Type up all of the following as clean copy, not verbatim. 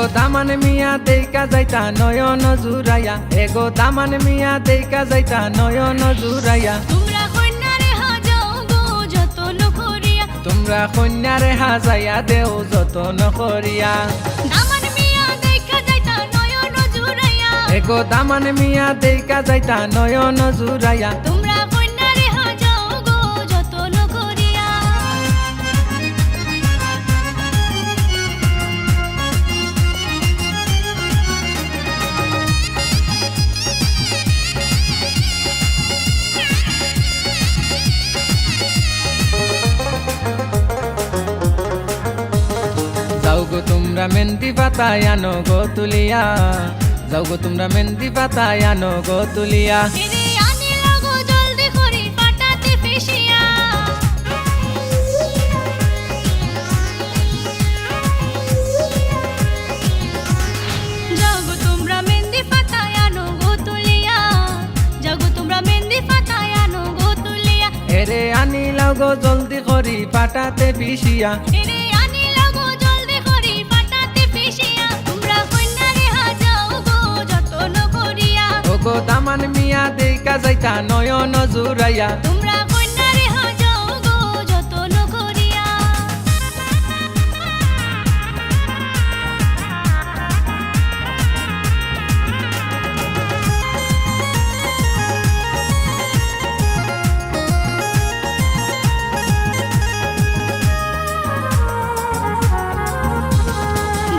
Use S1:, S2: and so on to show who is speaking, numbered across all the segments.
S1: এগো দামান মিয়া দেইকা যাইতা নয়ন জুরাইয়া, এগো দামান মিয়া দেইকা যাইতা নয়ন জুরাইয়া।
S2: তোমরা কন্যারে হাজাও গো যতন করিয়া,
S1: তোমরা কন্যারে হাজাইয়া দেও যতন করিয়া।
S2: দামান মিয়া দেখা যাইতা নয়ন জুড়াইয়া,
S1: এগো দামান মিয়া দেইকা যাইতা নয়ন জুরাইয়া।
S2: তোমরা কন্যারে হাজাও গো যতন করিয়া।
S1: যাও গো তোমরা মেহেন্দি পাতায় আনো গো তুলিয়া, যাও গো তোমরা মেহেন্দি পাতায় আনো গো তুলিয়া।
S2: এরে আনিল গো জলদি করি পাটাতে ফেসিয়া, যাও গো তোমরা মেহেন্দি পাতায় আনো গো তুলিয়া, যাও গো তোমরা মেহেন্দি পাতায় আনো গো তুলিয়া।
S1: এরে আনিলাও গো জলদি করি পাটাতে পিসিয়া,
S2: এরে আনিল গো জলদি করি পাটাতে ফেসিয়া, তোমরা কন্যারে হাজাও গো যতন করিয়া।
S1: ওগো দামান মিয়া দেইকা যাইতা নয়ন জুরাইয়া।
S2: তোমরা কন্যারে হাজাও গো যতন করিয়া।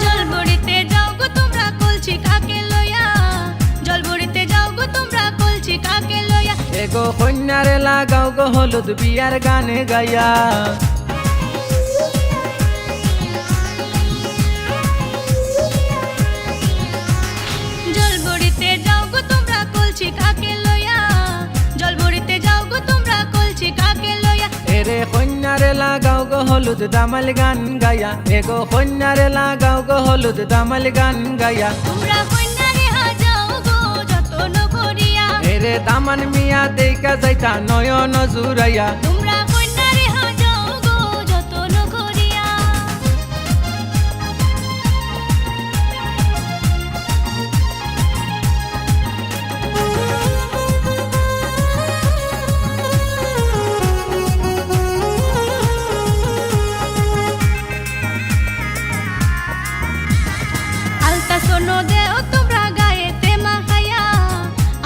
S2: জলবড়িতে যাও গো তোমরা কলছি কাকে লইয়া, জলবড়িতে যাও গো তোমরা কলছি কাকে লইয়া।
S1: এগো কন্যারে লাগাও গো হলুদ বিয়ার গানে গাইয়া।
S2: জলবড়িতে যাও গো তোমরা কলছি কাকে লইয়া, জলবড়িতে যাও গো তোমরা কলছি কাকে লইয়া।
S1: এরে কন্যারে লাগাও গো হলুদ দামাল গান গাইয়া, এগো কন্যারে লাগাও গো হলুদ দামাল গান গাইয়া।
S2: তোমরা কন্যারে হাজাও গো যতন করিয়া,
S1: এরে দামান মিয়া দেইকা যাইতা নয়ন জুরাইয়া।
S2: তোমরা কন্যারে হাজাও গো যতন করিয়া। আলতা সোনো দেও তোমরা গায়েতে মাখাইয়া,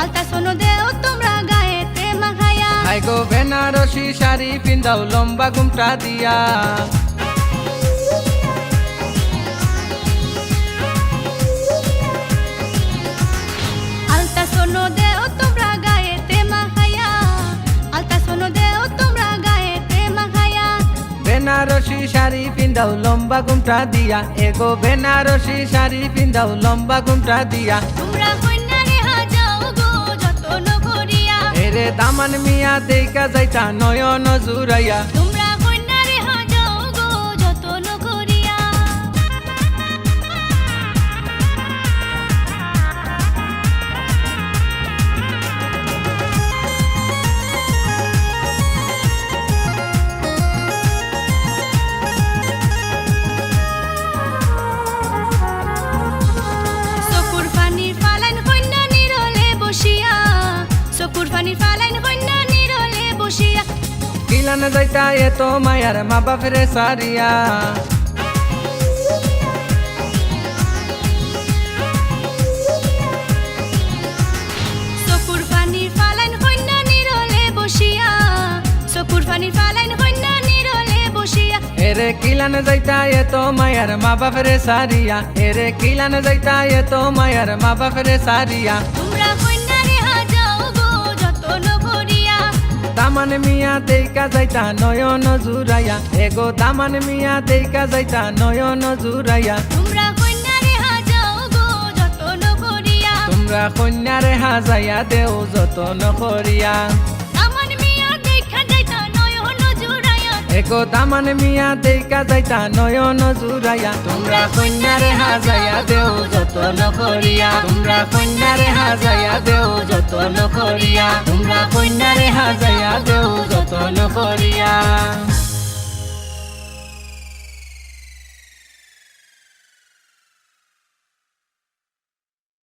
S2: আলতা সোনো দেও তোমরা গায়েতে মাখাইয়া।
S1: হাই গো বেনারসি শাড়ি পিন্দাও লম্বা ঘুমটা দিয়া।
S2: আলতা সোনো দেও তোমরা গায়েতে মাখাইয়া, আলতা সোনো দেও তোমরা গায়েতে মাখাইয়া।
S1: বেনারসি শাড়ি পিন্দাও লম্বা ঘুমটা দিয়া, এগো বেনারসি শাড়ি পিন্দাও লম্বা ঘুমটা দিয়া।
S2: তোমরা কন্যারে হাজাও গো যতন করিয়া,
S1: এরে দামান মিয়া দেইকা যাইতা নয়ন জুরাইয়া।
S2: তোমরা কন্যারে হাজাও গো যতন করিয়া। চকুর পানির ফালাইন কন্যা নিরলে বসিয়া, চকুর পানির ফালাইন কন্যা নিরলে বসিয়া।
S1: কিলান যাইতা এত মায়ার মা বাপরে সারিয়া।
S2: চকুর পানির ফালাইন কন্যা নিরলে বসিয়া, চকুর পানির ফালাইন কন্যা নিরলে বসিয়া।
S1: এরে কিলান যাইতা এত মায়ার মা বাপরে সারিয়া, এরে কিলান যাইতা এত মায়ার মা বাপরে সারিয়া।
S2: তোমরা কন্যারে হাজাও গো যতন করিয়া,
S1: দামান মিয়া দেইকা যাইতা নয়ন জুরাইয়া, এগো দামান মিয়া দেইকা যাইতা নয়ন জুরাইয়া।
S2: তোমরা কন্যারে হাজাও গো যতন করিয়া।
S1: তোমরা কন্যারে হাজাইয়া দেও যতন করিয়া।
S2: দামান মিয়া দেখা যাইতা নয়ন জুড়াইয়া,
S1: এগো দামান মিয়া দেইকা যাইতা নয়ন জুরাইয়া। তোমরা কন্যারে হাজাইয়া দেও যতন করিয়া, তোমরা কন্যারে হাজাইয়া দেও যতন করিয়া, তোমরা কন্যারে হাজাইয়া দেও যতন করিয়া।